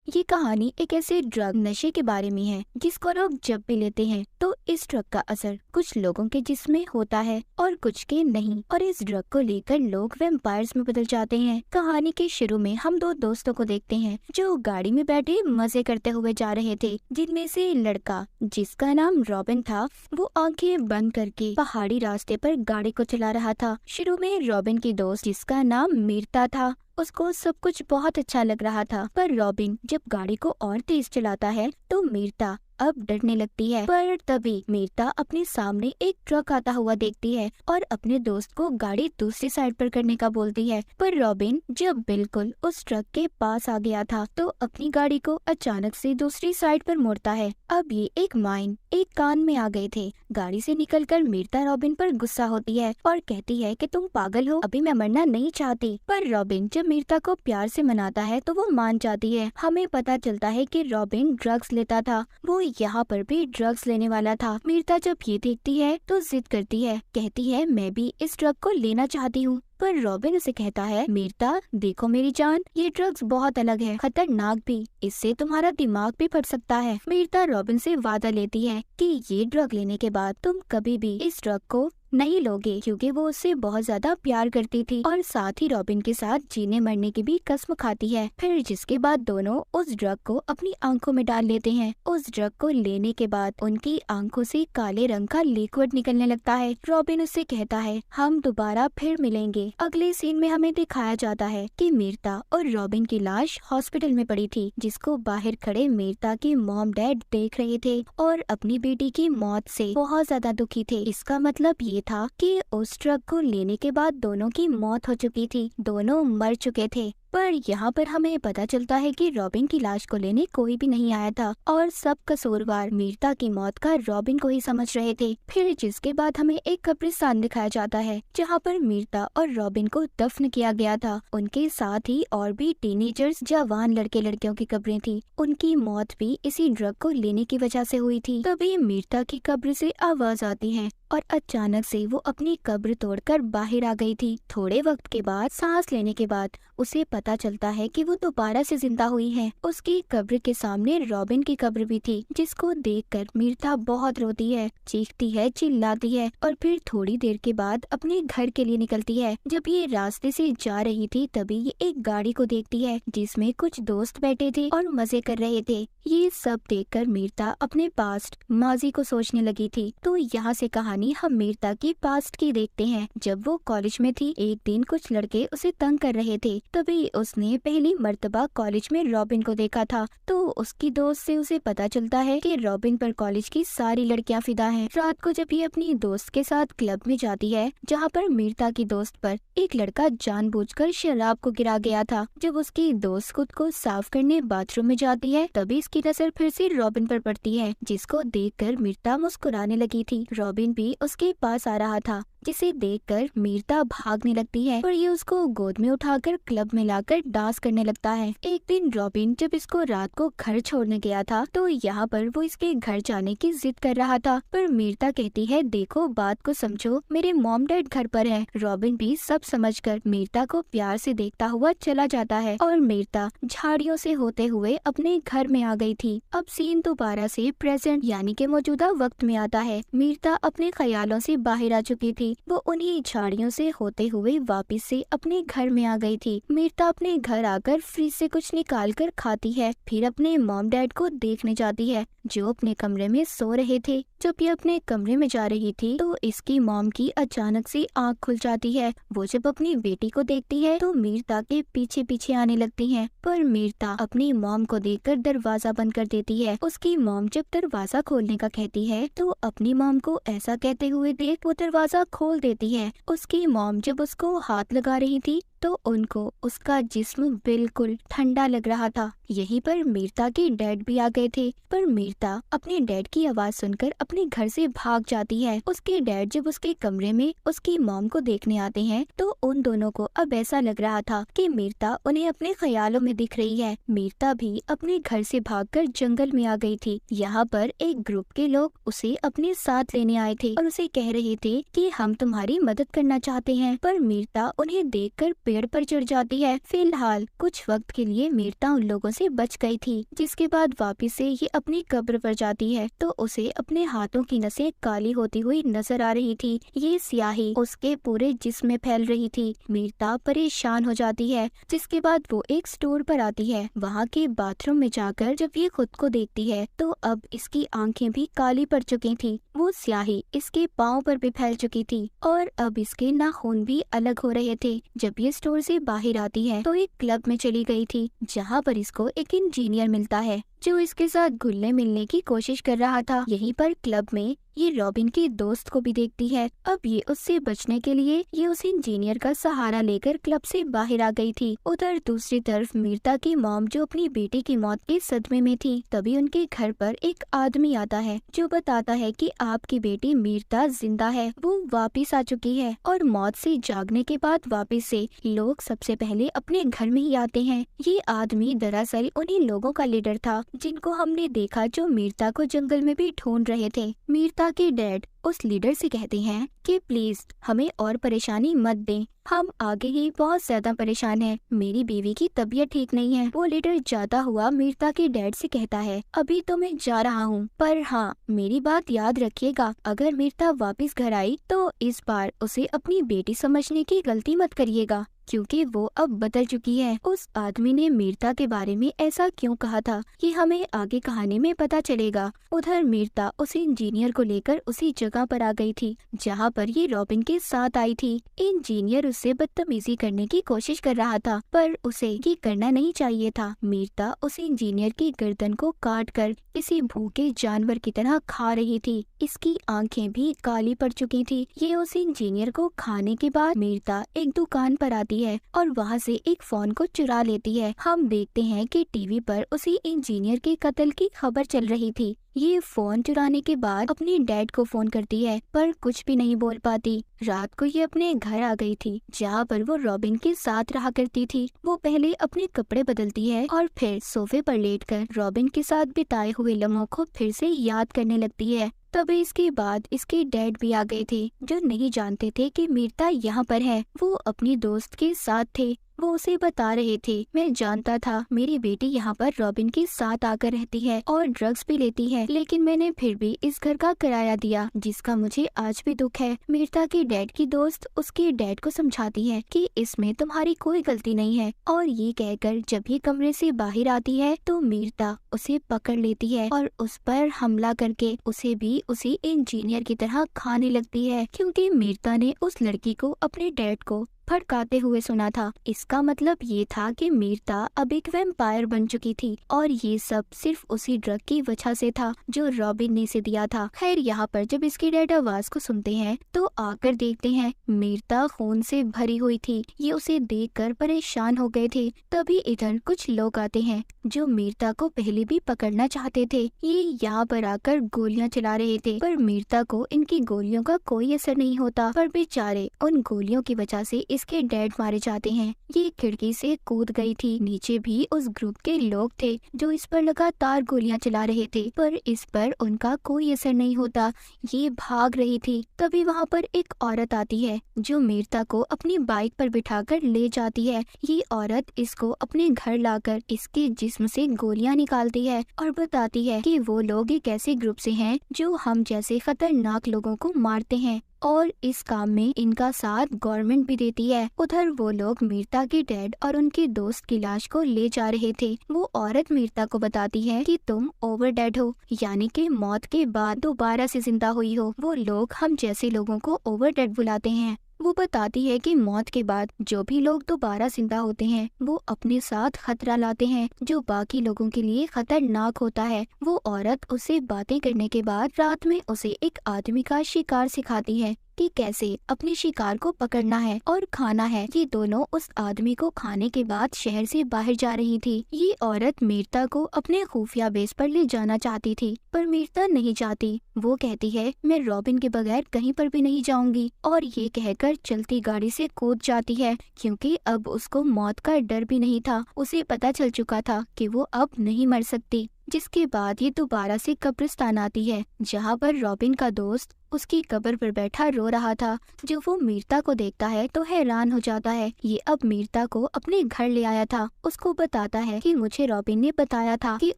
ये कहानी एक ऐसे ड्रग नशे के बारे में है जिसको लोग जब भी लेते हैं तो इस ड्रग का असर कुछ लोगों के जिस्म में होता है और कुछ के नहीं, और इस ड्रग को लेकर लोग वैम्पायर्स में बदल जाते हैं। कहानी के शुरू में हम दो दोस्तों को देखते हैं जो गाड़ी में बैठे मजे करते हुए जा रहे थे, जिनमें से लड़का जिसका नाम रॉबिन था वो आंखें बंद करके पहाड़ी रास्ते पर गाड़ी को चला रहा था। शुरू में रॉबिन की दोस्त जिसका नाम मीरता था, उसको सब कुछ बहुत अच्छा लग रहा था, पर रॉबिन जब गाड़ी को और तेज चलाता है तो मीरता अब डरने लगती है। पर तभी मीरता अपने सामने एक ट्रक आता हुआ देखती है और अपने दोस्त को गाड़ी दूसरी साइड पर करने का बोलती है। पर रॉबिन जब बिल्कुल उस ट्रक के पास आ गया था तो अपनी गाड़ी को अचानक से दूसरी साइड पर मोड़ता है। अब ये एक माइन एक कान में आ गए थे। गाड़ी से निकलकर मीरता रॉबिन पर गुस्सा होती है और कहती है कि तुम पागल हो, अभी मैं मरना नहीं चाहती। पर रॉबिन जब मीरता को प्यार से मनाता है तो वो मान जाती है। हमें पता चलता है कि रॉबिन ड्रग्स लेता था, वो यहाँ पर भी ड्रग्स लेने वाला था। मीरता जब ये देखती है तो जिद करती है, कहती है मैं भी इस ड्रग को लेना चाहती हूँ। पर रॉबिन उसे कहता है, मीरता देखो मेरी जान, ये ड्रग्स बहुत अलग है, खतरनाक भी, इससे तुम्हारा दिमाग भी फट सकता है। मीरता रॉबिन से वादा लेती है कि ये ड्रग लेने के बाद तुम कभी भी इस ड्रग को नहीं लोगे, क्योंकि वो उससे बहुत ज्यादा प्यार करती थी और साथ ही रॉबिन के साथ जीने मरने की भी कसम खाती है। फिर जिसके बाद दोनों उस ड्रग को अपनी आंखों में डाल लेते हैं। उस ड्रग को लेने के बाद उनकी आंखों से काले रंग का लिक्विड निकलने लगता है। रॉबिन उससे कहता है हम दोबारा फिर मिलेंगे। अगले सीन में हमें दिखाया जाता है कि मीरता और रॉबिन की लाश हॉस्पिटल में पड़ी थी, जिसको बाहर खड़े मीरता के मॉम डैड देख रहे थे और अपनी बेटी की मौत से बहुत ज्यादा दुखी थे। इसका मतलब ये था कि उस ड्रग को लेने के बाद दोनों की मौत हो चुकी थी, दोनों मर चुके थे। पर यहाँ पर हमें पता चलता है कि रॉबिन की लाश को लेने कोई भी नहीं आया था और सब कसूरवार मीरता की मौत का रॉबिन को ही समझ रहे थे। फिर जिसके बाद हमें एक कब्रिस्तान दिखाया जाता है जहाँ पर मीरता और रॉबिन को दफन किया गया था। उनके साथ ही और भी टीनेजर्स जवान लड़के लड़कियों की कब्रें थी। उनकी मौत भी इसी ड्रग को लेने की वजह से हुई थी। तभी मीरता की कब्र से आवाज आती है और अचानक से वो अपनी कब्र तोड़कर बाहर आ गई थी। थोड़े वक्त के बाद सांस लेने के बाद उसे पता चलता है कि वो दोबारा से जिंदा हुई है। उसकी कब्र के सामने रॉबिन की कब्र भी थी, जिसको देखकर मीरता बहुत रोती है, चीखती है, चिल्लाती है और फिर थोड़ी देर के बाद अपने घर के लिए निकलती है। जब ये रास्ते से जा रही थी तभी ये एक गाड़ी को देखती है जिसमें कुछ दोस्त बैठे थे और मजे कर रहे थे। ये सब देखकर मीरता अपने पास्ट माजी को सोचने लगी थी। तो यहाँ से कहानी हम मीरता की पास्ट की देखते हैं। जब वो कॉलेज में थी, एक दिन कुछ लड़के उसे तंग कर रहे थे, तभी उसने पहली मर्तबा कॉलेज में रॉबिन को देखा था। तो उसकी दोस्त से उसे पता चलता है कि रॉबिन पर कॉलेज की सारी लड़कियां फिदा हैं। रात को जब ये अपनी दोस्त के साथ क्लब में जाती है जहाँ पर मीरता की दोस्त पर एक लड़का जानबूझकर शराब को गिरा गया था, जब उसकी दोस्त खुद को साफ करने बाथरूम में जाती है तभी इसकी नजर फिर से रॉबिन पर पड़ती है, जिसको देखकर मीरता मुस्कुराने लगी थी। रॉबिन भी उसके पास आ रहा था, जिसे देखकर मीरता भागने लगती है और ये उसको गोद में उठाकर क्लब में लाकर डांस करने लगता है। एक दिन रॉबिन जब इसको रात को घर छोड़ने गया था तो यहाँ पर वो इसके घर जाने की जिद कर रहा था, पर मीरता कहती है देखो बात को समझो, मेरे मॉम डैड घर पर है। रॉबिन भी सब समझकर मीरता को प्यार से देखता हुआ चला जाता है और मीरता झाड़ियों से होते हुए अपने घर में आ गई थी। अब सीन दोबारा से प्रेजेंट यानी के मौजूदा वक्त में आता है। मीरता अपने ख्यालों से बाहर आ चुकी थी, वो उन्हीं झाड़ियों से होते हुए वापस से अपने घर में आ गई थी। मीरता अपने घर आकर फ्रिज से कुछ निकाल कर खाती है, फिर अपने मॉम डैड को देखने जाती है जो अपने कमरे में सो रहे थे। जब ये अपने कमरे में जा रही थी तो इसकी मॉम की अचानक से आँख खुल जाती है। वो जब अपनी बेटी को देखती है तो मीरता के पीछे पीछे आने लगती है, पर मीरता अपनी मॉम को देखकर दरवाजा बंद कर देती है। उसकी मॉम जब दरवाजा खोलने का कहती है तो अपनी मॉम को ऐसा कहते हुए देख वो दरवाजा खोल देती है। उसकी मॉम जब उसको हाथ लगा रही थी तो उनको उसका जिस्म बिल्कुल ठंडा लग रहा था। यहीं पर मीरता के डैड भी आ गए थे, पर मीरता अपने डैड की आवाज सुनकर अपने घर से भाग जाती है। उसके डैड जब उसके कमरे में उसकी मॉम को देखने आते हैं तो उन दोनों को अब ऐसा लग रहा था कि मीरता उन्हें अपने ख्यालों में दिख रही है। मीरता भी अपने घर से भागकर जंगल में आ गई थी। यहाँ पर एक ग्रुप के लोग उसे अपने साथ लेने आए थे और उसे कह रहे थे कि हम तुम्हारी मदद करना चाहते हैं, पर मीरता उन्हें देखकर पेड़ पर चढ़ जाती है। फिलहाल कुछ वक्त के लिए मीरता उन लोगों से बच गई थी, जिसके बाद वापिस से ये अपनी कब्र पर जाती है तो उसे अपने हाथों की नसें काली होती हुई नजर आ रही थी। ये स्याही उसके पूरे जिस्म में फैल रही थी। मीरता परेशान हो जाती है, जिसके बाद वो एक स्टोर पर आती है। वहाँ के बाथरूम में जाकर जब ये खुद को देखती है तो अब इसकी आंखें भी काली पड़ चुकी थी। वो स्याही इसके पाँव पर भी फैल चुकी थी और अब इसके नाखून भी अलग हो रहे थे। जब ये स्टोर से बाहर आती है तो एक क्लब में चली गई थी, जहाँ पर इसको एक इंजीनियर मिलता है जो इसके साथ घुलने मिलने की कोशिश कर रहा था। यहीं पर क्लब में ये रॉबिन के दोस्त को भी देखती है। अब ये उससे बचने के लिए ये उस इंजीनियर का सहारा लेकर क्लब से बाहर आ गई थी। उधर दूसरी तरफ मीरता की मॉम जो अपनी बेटी की मौत के सदमे में थी, तभी उनके घर पर एक आदमी आता है जो बताता है कि आपकी बेटी मीरता जिंदा है, वो वापिस आ चुकी है। और मौत से जागने के बाद वापिस से लोग सबसे पहले अपने घर में ही आते हैं। ये आदमी दरअसल उन्हीं लोगों का लीडर था जिनको हमने देखा जो मीरता को जंगल में भी ढूंढ रहे थे। मीरता के डैड उस लीडर से कहते हैं कि प्लीज हमें और परेशानी मत दें, हम आगे ही बहुत ज्यादा परेशान हैं। मेरी बीवी की तबीयत ठीक नहीं है। वो लीडर जाता हुआ मीरता के डैड से कहता है, अभी तो मैं जा रहा हूँ, पर हाँ मेरी बात याद रखिएगा, अगर मीरता वापस घर आई तो इस बार उसे अपनी बेटी समझने की गलती मत करिएगा, क्योंकि वो अब बदल चुकी है। उस आदमी ने मीरता के बारे में ऐसा क्यों कहा था, ये हमें आगे कहानी में पता चलेगा। उधर मीरता उस इंजीनियर को लेकर उसी जगह पर आ गई थी जहाँ पर ये रॉबिन के साथ आई थी। इंजीनियर उससे बदतमीजी करने की कोशिश कर रहा था, पर उसे ये करना नहीं चाहिए था। मीरता उस इंजीनियर की गर्दन को काट कर किसी भूखे जानवर की तरह खा रही थी। इसकी आंखें भी काली पड़ चुकी थी। ये उस इंजीनियर को खाने के बाद मीरता एक दुकान पर आती है और वहाँ से एक फोन को चुरा लेती है। हम देखते हैं कि टीवी पर उसी इंजीनियर के कत्ल की खबर चल रही थी। ये फोन चुराने के बाद अपने डैड को फोन करती है, पर कुछ भी नहीं बोल पाती। रात को ये अपने घर आ गई थी जहाँ पर वो रॉबिन के साथ रहा करती थी। वो पहले अपने कपड़े बदलती है और फिर सोफे पर लेटकर रॉबिन के साथ बिताए हुए लम्हों को फिर से याद करने लगती है। तभी इसके बाद इसके डैड भी आ गए थे जो नहीं जानते थे कि मीरता यहाँ पर है। वो अपनी दोस्त के साथ थे। वो उसे बता रहे थे, मैं जानता था मेरी बेटी यहाँ पर रॉबिन के साथ आकर रहती है और ड्रग्स भी लेती है, लेकिन मैंने फिर भी इस घर का किराया दिया, जिसका मुझे आज भी दुख है। मीरता के डैड की दोस्त उसके डैड को समझाती है कि इसमें तुम्हारी कोई गलती नहीं है, और ये कहकर जब ये कमरे से बाहर आती है तो मीरता उसे पकड़ लेती है और उस पर हमला करके उसे भी उसी इंजीनियर की तरह खाने लगती है, क्योंकि मीरता ने उस लड़की को अपने डैड को फड़काते हुए सुना था। इसका मतलब ये था कि मीरता अब एक वैम्पायर बन चुकी थी और ये सब सिर्फ उसी ड्रग की वजह से था जो रॉबिन ने इसे दिया था। खैर यहाँ पर जब इसके डैड आवाज को सुनते हैं तो आकर देखते हैं मीरता खून से भरी हुई थी। ये उसे देखकर परेशान हो गए थे। तभी इधर कुछ लोग आते हैं जो मीरता को पहले भी पकड़ना चाहते थे। ये यहाँ पर आकर गोलियां चला रहे थे, पर मीरता को इनकी गोलियों का कोई असर नहीं होता। पर बेचारे उन गोलियों की वजह से इसके डैड मारे जाते हैं। ये खिड़की से कूद गई थी। नीचे भी उस ग्रुप के लोग थे जो इस पर लगातार गोलियां चला रहे थे, पर इस पर उनका कोई असर नहीं होता। ये भाग रही थी। तभी वहाँ पर एक औरत आती है जो मीरता को अपनी बाइक पर बिठाकर ले जाती है। ये औरत इसको अपने घर लाकर इसके जिस्म से गोलियां निकालती है और बताती है कि वो लोग एक ऐसे ग्रुप से हैं जो हम जैसे खतरनाक लोगों को मारते हैं और इस काम में इनका साथ गवर्नमेंट भी देती है। उधर वो लोग मीरता के डैड और उनके दोस्त की लाश को ले जा रहे थे। वो औरत मीरता को बताती है कि तुम ओवर डेड हो, यानी कि मौत के बाद दोबारा से जिंदा हुई हो। वो लोग हम जैसे लोगों को ओवर डेड बुलाते हैं। वो बताती है कि मौत के बाद जो भी लोग दोबारा जिंदा होते हैं वो अपने साथ खतरा लाते हैं जो बाकी लोगों के लिए खतरनाक होता है। वो औरत उससे बातें करने के बाद रात में उसे एक आदमी का शिकार सिखाती है कि कैसे अपने शिकार को पकड़ना है और खाना है। ये दोनों उस आदमी को खाने के बाद शहर से बाहर जा रही थी। ये औरत मीरता को अपने खुफिया बेस पर ले जाना चाहती थी, पर मीरता नहीं चाहती। वो कहती है मैं रॉबिन के बगैर कहीं पर भी नहीं जाऊंगी, और ये कहकर चलती गाड़ी से कूद जाती है, क्योंकि अब उसको मौत का डर भी नहीं था। उसे पता चल चुका था कि वो अब नहीं मर सकती। जिसके बाद ये दोबारा से कब्रिस्तान आती है जहाँ पर रॉबिन का दोस्त उसकी कब्र पर बैठा रो रहा था। जब वो मीरता को देखता है तो हैरान हो जाता है। ये अब मीरता को अपने घर ले आया था। उसको बताता है कि मुझे रॉबिन ने बताया था कि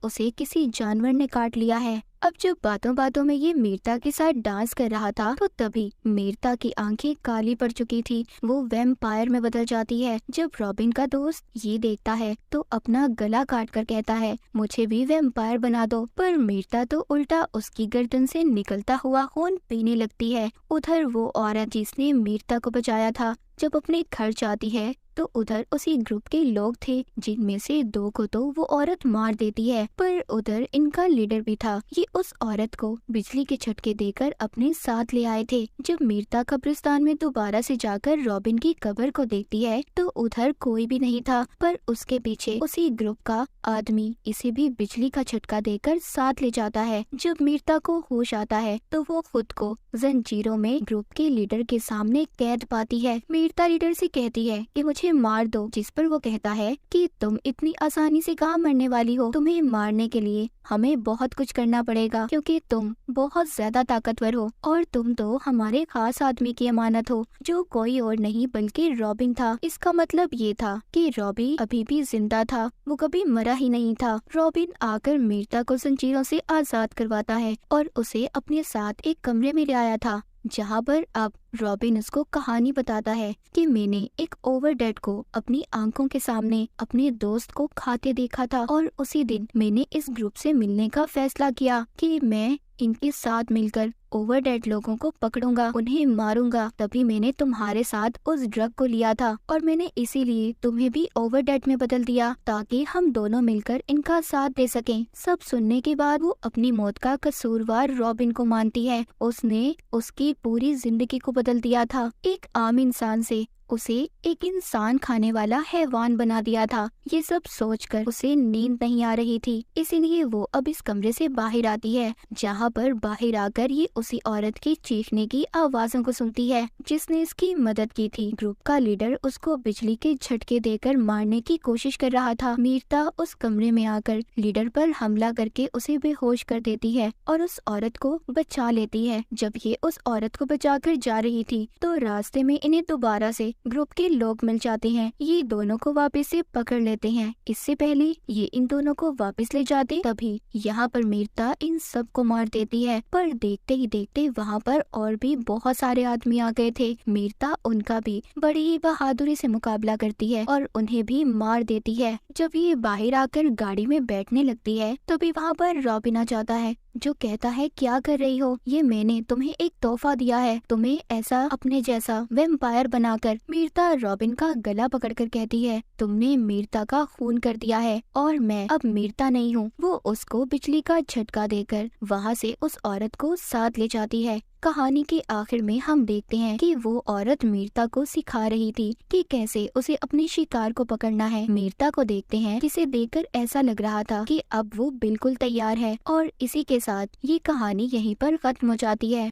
उसे किसी जानवर ने काट लिया है। अब जब बातों बातों में ये मीरता के साथ डांस कर रहा था तो तभी मीरता की आंखें काली पड़ चुकी थी। वो वैम्पायर में बदल जाती है। जब रॉबिन का दोस्त ये देखता है तो अपना गला काट कर कहता है, मुझे भी वैम्पायर बना दो। पर मीरता तो उल्टा उसकी गर्दन से निकलता हुआ खून पीने लगती है। उधर वो औरत जिसने मीरता को बचाया था जब अपने घर जाती है तो उधर उसी ग्रुप के लोग थे जिनमें से 2 को तो वो औरत मार देती है। पर उधर इनका लीडर भी था। ये उस औरत को बिजली के झटके देकर अपने साथ ले आए थे। जब मीरता कब्रिस्तान में दोबारा से जाकर रॉबिन की कब्र को देखती है तो उधर कोई भी नहीं था। पर उसके पीछे उसी ग्रुप का आदमी इसे भी बिजली का झटका देकर साथ ले जाता है। जब मीरता को होश आता है तो वो खुद को जंजीरों में ग्रुप के लीडर के सामने कैद पाती है। मीरता लीडर से कहती है कि मुझे मार दो, जिस पर वो कहता है कि तुम इतनी आसानी से कहाँ मरने वाली हो। तुम्हें मारने के लिए हमें बहुत कुछ करना पड़ेगा क्योंकि तुम बहुत ज्यादा ताकतवर हो और तुम तो हमारे खास आदमी की अमानत हो जो कोई और नहीं बल्कि रॉबिन था। इसका मतलब ये था कि रॉबिन अभी भी जिंदा था, वो कभी मरा ही नहीं था। रॉबिन आकर मीरता को जंजीरों से आजाद करवाता है और उसे अपने साथ एक कमरे में ले आया था जहाँ पर अब रॉबिन उसको कहानी बताता है कि मैंने एक ओवरडेड को अपनी आंखों के सामने अपने दोस्त को खाते देखा था और उसी दिन मैंने इस ग्रुप से मिलने का फैसला किया कि मैं इनके साथ मिलकर ओवरडेड लोगों को पकड़ूंगा, उन्हें मारूंगा। तभी मैंने तुम्हारे साथ उस ड्रग को लिया था और मैंने इसीलिए तुम्हें भी ओवरडेड में बदल दिया ताकि हम दोनों मिलकर इनका साथ दे सकें। सब सुनने के बाद वो अपनी मौत का कसूरवार रॉबिन को मानती है। उसने उसकी पूरी जिंदगी को बदल दिया था। एक आम इंसान से उसे एक इंसान खाने वाला हैवान बना दिया था। ये सब सोचकर उसे नींद नहीं आ रही थी, इसीलिए वो अब इस कमरे से बाहर आती है जहाँ पर बाहर आकर ये उसी औरत की चीखने की आवाजों को सुनती है जिसने इसकी मदद की थी। ग्रुप का लीडर उसको बिजली के झटके देकर मारने की कोशिश कर रहा था। मीरता उस कमरे में आकर लीडर पर हमला करके उसे बेहोश कर देती है और उस औरत को बचा लेती है। जब ये उस औरत को बचाकर जा रही थी तो रास्ते में इन्हें दोबारा से ग्रुप के लोग मिल जाते हैं। ये दोनों को वापस से पकड़ लेते हैं। इससे पहले ये इन दोनों को वापस ले जाते तभी यहाँ पर मीरता इन सब को मार देती है। पर देखते ही देखते वहाँ पर और भी बहुत सारे आदमी आ गए थे। मीरता उनका भी बड़ी ही बहादुरी से मुकाबला करती है और उन्हें भी मार देती है। जब ये बाहर आकर गाड़ी में बैठने लगती है तभी वहाँ पर रॉबिन आ जाता है जो कहता है, क्या कर रही हो? ये मैंने तुम्हें एक तोहफा दिया है, तुम्हें ऐसा अपने जैसा वैम्पायर बनाकर। मीरता रॉबिन का गला पकड़कर कहती है, तुमने मीरता का खून कर दिया है और मैं अब मीरता नहीं हूँ। वो उसको बिजली का झटका देकर वहाँ से उस औरत को साथ ले जाती है। कहानी के आखिर में हम देखते हैं कि वो औरत मीरता को सिखा रही थी कि कैसे उसे अपने शिकार को पकड़ना है। मीरता को देखते हैं जिसे देखकर ऐसा लग रहा था कि अब वो बिल्कुल तैयार है और इसी के साथ ये कहानी यहीं पर खत्म हो जाती है।